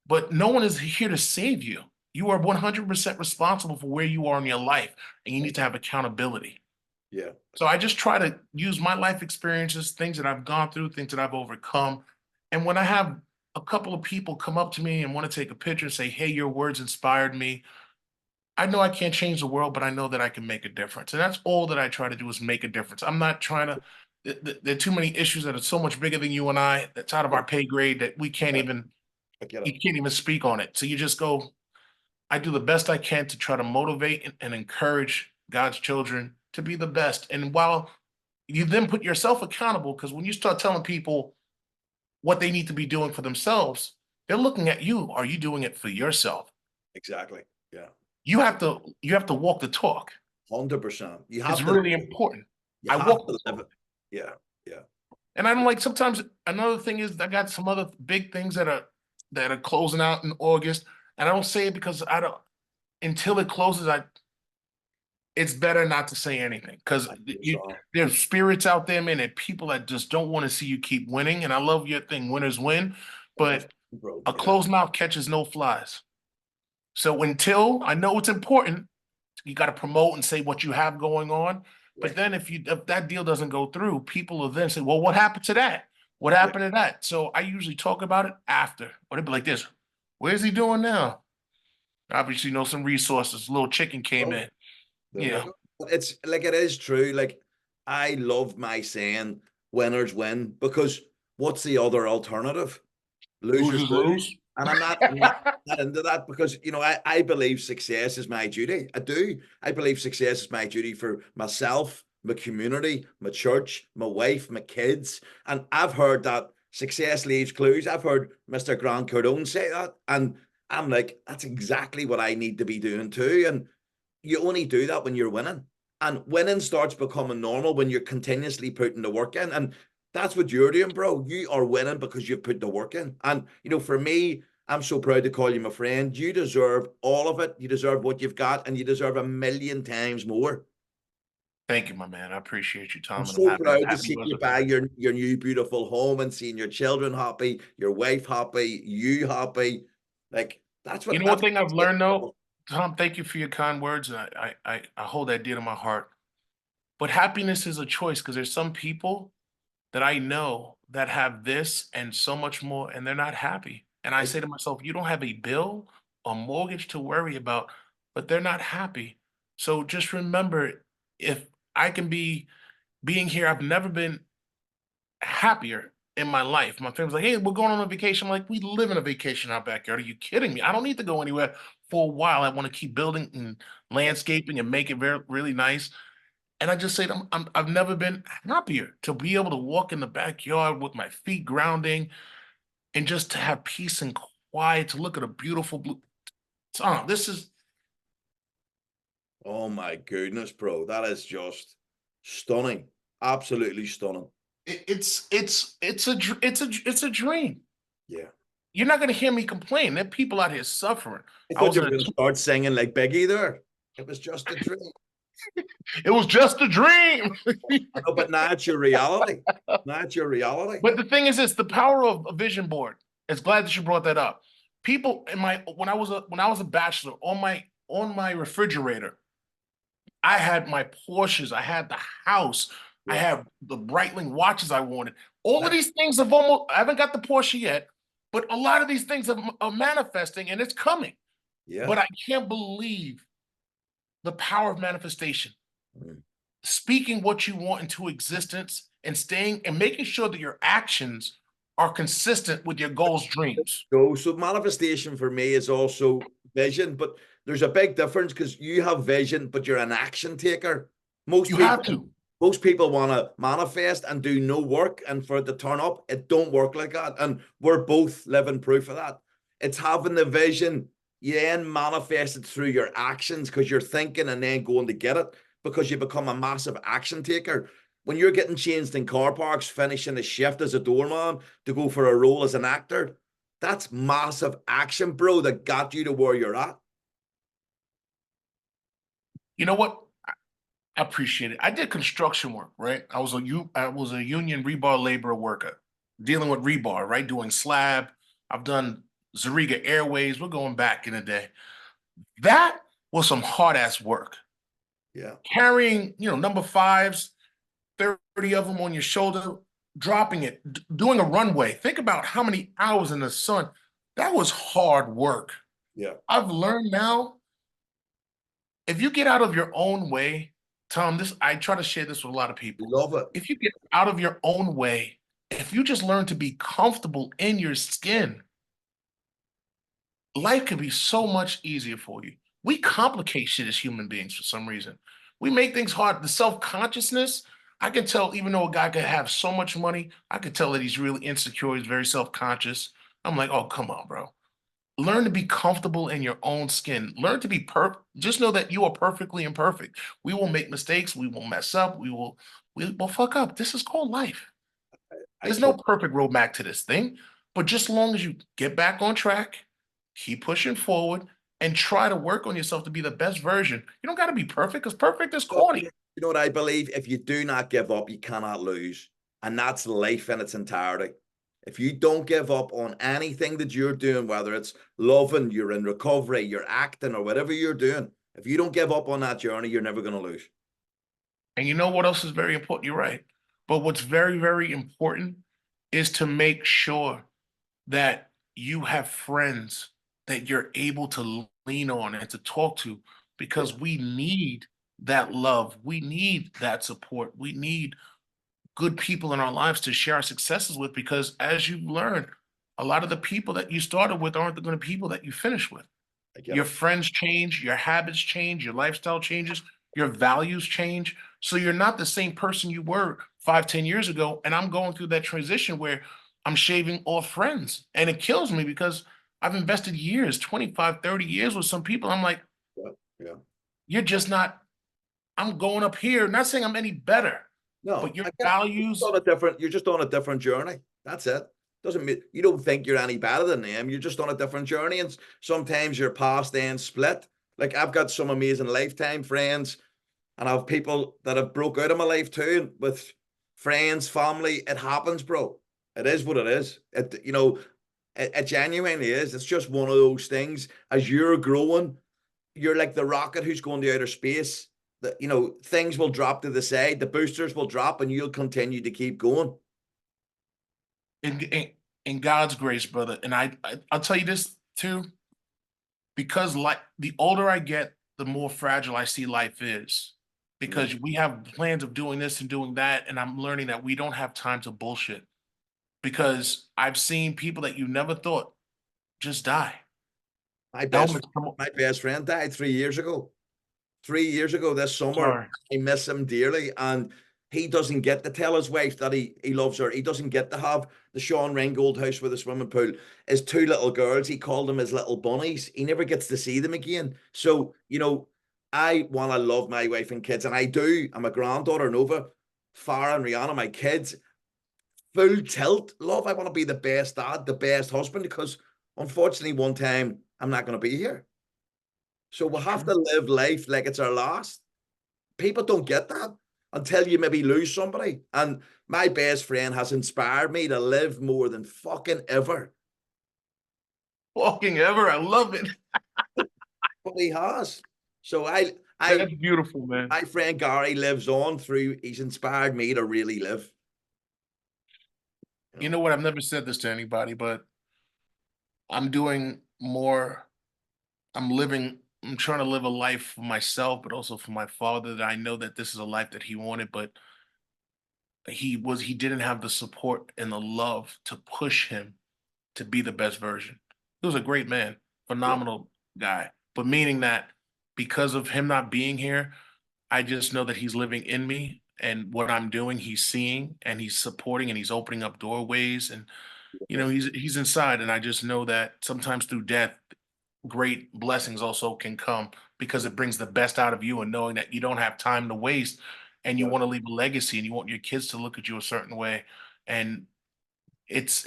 But no one is here to save you. You are 100% responsible for where you are in your life, and you need to have accountability. Yeah. So I just try to use my life experiences, things that I've gone through, things that I've overcome. And when I have a couple of people come up to me and want to take a picture and say, hey, your words inspired me, I know I can't change the world, but I know that I can make a difference. And that's all that I try to do is make a difference. I'm not trying to, there are too many issues that are so much bigger than you and I, that's out of our pay grade that we can't even, you can't even speak on it. So you just go, I do the best I can to try to motivate and encourage God's children to be the best. And while you then put yourself accountable, because when you start telling people what they need to be doing for themselves, they're looking at you. Are you doing it for yourself? Exactly. Yeah. You have to walk the talk. 100%. You have It's to really important. You I have walk to the live talk. it. Yeah. Yeah. And I'm like, sometimes another thing is I got some other big things that are closing out in August. And I don't say it because I don't until it closes, it's better not to say anything because there's spirits out there, man, and people that just don't want to see you keep winning. And I love your thing, winners win, but a closed mouth catches no flies. So until I know it's important you got to promote and say what you have going on. Yeah. But then if that deal doesn't go through, people will then say, well, what happened to that? What happened to that? So I usually talk about it after. Or they'd be like this, where's he doing now? Obviously, some resources. Little chicken came in. Yeah. It's like, it is true. Like, I love my saying, winners win, because what's the other alternative? Losers lose. And I'm not into that, because, I believe success is my duty. I do. I believe success is my duty for myself, my community, my church, my wife, my kids. And I've heard that success leaves clues. I've heard Mr. Grant Cardone say that. And I'm like, that's exactly what I need to be doing too. And you only do that when you're winning. And winning starts becoming normal when you're continuously putting the work in. And that's what you're doing, bro. You are winning because you've put the work in. And, for me, I'm so proud to call you my friend. You deserve all of it. You deserve what you've got, and you deserve a million times more. Thank you, my man. I appreciate you, Tom. I'm so proud to see you buy your new beautiful home and seeing your children happy, your wife happy, you happy. Like, that's what. One thing I've learned, though, Tom, thank you for your kind words. And I hold that dear to my heart. But happiness is a choice, because there's some people that I know that have this and so much more, and they're not happy. And I say to myself, you don't have a bill or mortgage to worry about, but they're not happy. So just remember, if I can be being here, I've never been happier in my life. My family's like, hey, we're going on a vacation. I'm like, we live in a vacation in our backyard. Are you kidding me? I don't need to go anywhere for a while. I want to keep building and landscaping and make it really nice. And I just say, I've never been happier to be able to walk in the backyard with my feet grounding, and just to have peace and quiet, to look at a beautiful blue. This is. Oh my goodness, bro. That is just stunning. Absolutely stunning. It's a dream. Yeah. You're not going to hear me complain. There are people out here suffering. I thought you were going to start singing like Biggie there. It was just a dream. It was just a dream. No, but now it's your reality. Now it's your reality. But the thing is this, the power of a vision board. It's glad that you brought that up. People when I was a bachelor, on my refrigerator, I had my Porsches, I had the house, I have the Breitling watches I wanted. All of these things I haven't got the Porsche yet, but a lot of these things are manifesting, and it's coming. Yeah. But I can't believe the power of manifestation. Speaking what you want into existence, and staying and making sure that your actions are consistent with your goals, dreams. So manifestation for me is also vision, but there's a big difference, because you have vision, but you're an action taker. Most people want to manifest and do no work, and for it to turn up, it don't work like that. And we're both living proof of that. It's having the vision, you then manifest it through your actions, because you're thinking and then going to get it, because you become a massive action taker. When you're getting changed in car parks, finishing a shift as a doorman to go for a role as an actor, that's massive action, bro, that got you to where you're at. You know what? I appreciate it. I did construction work, right? I was a union rebar laborer worker, dealing with rebar, right? Doing slab. I've done Zariga Airways. We're going back in the day. That was some hard ass work. Yeah. Carrying, number fives, 30 of them on your shoulder, dropping it, doing a runway. Think about how many hours in the sun. That was hard work. Yeah. I've learned now, if you get out of your own way, Tom, I try to share this with a lot of people. Love it. If you get out of your own way, if you just learn to be comfortable in your skin, life can be so much easier for you. We complicate shit as human beings for some reason. We make things hard. The self-consciousness, I can tell, even though a guy could have so much money, I could tell that he's really insecure. He's very self-conscious. I'm like, oh, come on, bro. Learn to be comfortable in your own skin. Learn to be perfect. Just know that you are perfectly imperfect. We will make mistakes. We will mess up. We will fuck up. This is called life. There's no perfect roadmap to this thing. But just as long as you get back on track, keep pushing forward, and try to work on yourself to be the best version. You don't got to be perfect, because perfect is corny. You know what I believe? If you do not give up, you cannot lose. And that's life in its entirety. If you don't give up on anything that you're doing, whether it's loving, you're in recovery, you're acting, or whatever you're doing, If you don't give up on that journey, you're never going to lose. And you know what else is very important? You're right. But what's very, very important is to make sure that you have friends that you're able to lean on and to talk to, because we need that love. We need that support. We need good people in our lives to share our successes with, because as you've learned, a lot of the people that you started with aren't the good people that you finish with. Your friends change, your habits change, your lifestyle changes, your values change. So you're not the same person you were 5, 10 years ago. And I'm going through that transition where I'm shaving off friends. And it kills me because I've invested years, 25, 30 years with some people. I'm like, you're just not, I'm going up here. Not saying I'm any better. No, but your values. You're just on a different journey. That's it. Doesn't mean you don't think you're any better than them. You're just on a different journey. And sometimes your paths then split. Like I've got some amazing lifetime friends, and I have people that have broke out of my life too, with friends, family. It happens, bro. It is what it is. It genuinely is. It's just one of those things. As you're growing, you're like the rocket who's going to outer space. That things will drop to the side, the boosters will drop, and you'll continue to keep going. In God's grace, brother. And I'll tell you this too, because like the older I get, the more fragile I see life is. Because we have plans of doing this and doing that, and I'm learning that we don't have time to bullshit. Because I've seen people that you never thought just die. My best friend died 3 years ago. 3 years ago this summer. Sorry. I miss him dearly, and he doesn't get to tell his wife that he loves her. He doesn't get to have the Sean Ringgold house with a swimming pool. His 2 little girls, he called them his little bunnies. He never gets to see them again. So, I want to love my wife and kids, and I do. I'm a granddaughter, Nova, Farah and Rihanna, my kids. Full tilt love. I want to be the best dad, the best husband, because unfortunately one time I'm not going to be here. So we'll have to live life like it's our last. People don't get that until you maybe lose somebody. And my best friend has inspired me to live more than fucking ever. Fucking ever. I love it. But he has. So that's beautiful, man. My friend Gary lives on through, he's inspired me to really live. You know what? I've never said this to anybody, but I'm doing more. I'm trying to live a life for myself, but also for my father, that I know that this is a life that he wanted, but he didn't have the support and the love to push him to be the best version. He was a great man, phenomenal guy, but meaning that because of him not being here, I just know that he's living in me, and what I'm doing, he's seeing, and he's supporting, and he's opening up doorways, and he's inside. And I just know that sometimes through death, great blessings also can come, because it brings the best out of you, and knowing that you don't have time to waste, and you want to leave a legacy, and you want your kids to look at you a certain way. And it's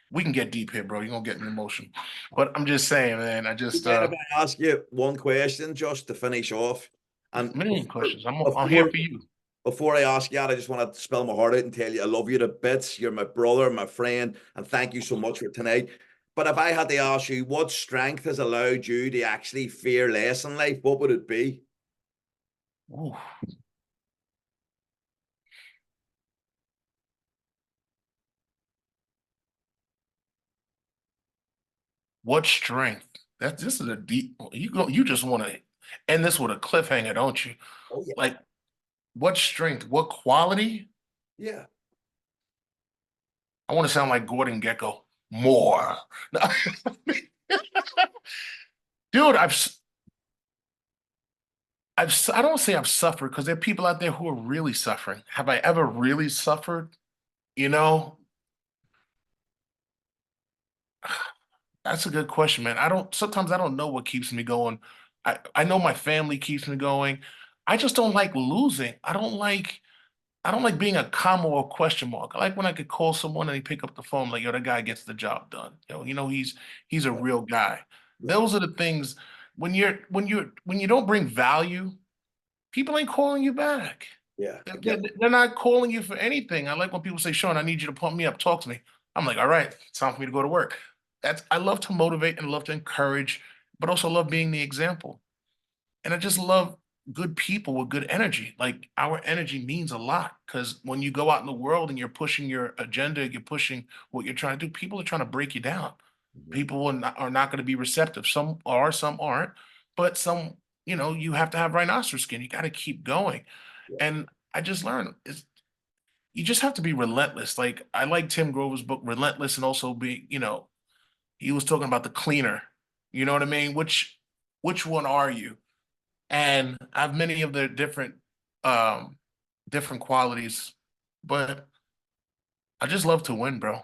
we can get deep here, bro. You're gonna get me emotional. But I'm just saying, man, if I ask you one question just to finish off. And many questions. I'm here for you. Before I ask you that, I just want to spill my heart out and tell you I love you to bits. You're my brother, my friend, and thank you so much for tonight. But if I had to ask you what strength has allowed you to actually fear less in life, what would it be? Ooh. What strength? This is a deep. You just want to end this with a cliffhanger, don't you? Oh, yeah. Like, what strength? What quality? Yeah. I want to sound like Gordon Gekko. More. Dude, I don't say I've suffered, because there are people out there who are really suffering. Have I ever really suffered? That's a good question, man. Sometimes I don't know what keeps me going. I know my family keeps me going. I just don't like losing. I don't like being a comma or a question mark. I like when I could call someone and they pick up the phone, like, yo, that guy gets the job done. He's a real guy. Those are the things when you don't bring value, people ain't calling you back. Yeah. They're not calling you for anything. I like when people say, Sean, I need you to pump me up, talk to me. I'm like, all right, it's time for me to go to work. I love to motivate and love to encourage, but also love being the example. And I just love good people with good energy. Like our energy means a lot because when you go out in the world and you're pushing your agenda, you're pushing what you're trying to do, people are trying to break you down. Mhm. People are not going to be receptive. Some are, some aren't, but some, you have to have rhinoceros skin. You got to keep going. Yeah. And I just learned is you just have to be relentless. Like I like Tim Grover's book, Relentless, and also he was talking about the cleaner. You know what I mean? Which one are you? And I have many of the um different qualities, but I just love to win, bro.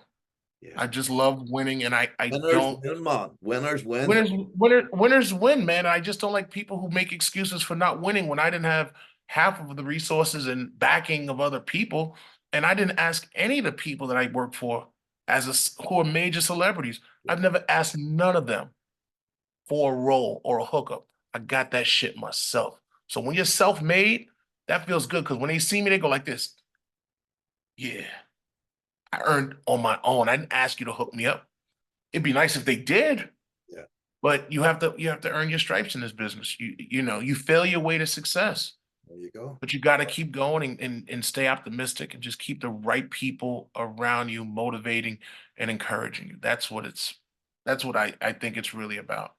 Yeah. I just love winning, and I Winners don't win, man. Winners win. winners win, man. I just don't like people who make excuses for not winning when I didn't have half of the resources and backing of other people, and I didn't ask any of the people that I work for who are major celebrities. Yeah. I've never asked none of them for a role or a hookup. I got that shit myself. So when you're self-made, that feels good because when they see me, they go like this. Yeah, I earned on my own. I didn't ask you to hook me up. It'd be nice if they did, Yeah. but you have to earn your stripes in this business. You fail your way to success, There you go. but you got to keep going and stay optimistic and just keep the right people around you motivating and encouraging you. That's what I think it's really about.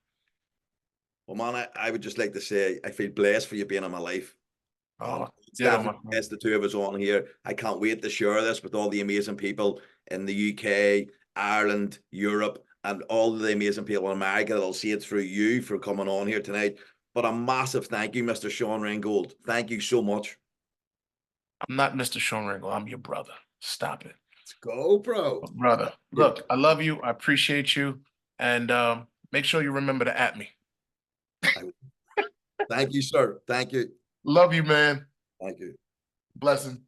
Well, man, I would just like to say I feel blessed for you being in my life. Oh, It's ditto, my definitely friend. best the two of us on here. I can't wait to share this with all the amazing people in the UK, Ireland, Europe, and all the amazing people in America that'll see it through you for coming on here tonight. But a massive thank you, Mr. Sean Ringgold. Thank you so much. I'm not Mr. Sean Ringgold. I'm your brother. Stop it. Let's go, bro. Brother, look, I love you. I appreciate you. And make sure you remember to at me. Thank you, sir. Thank you. Love you, man. Thank you. Blessing.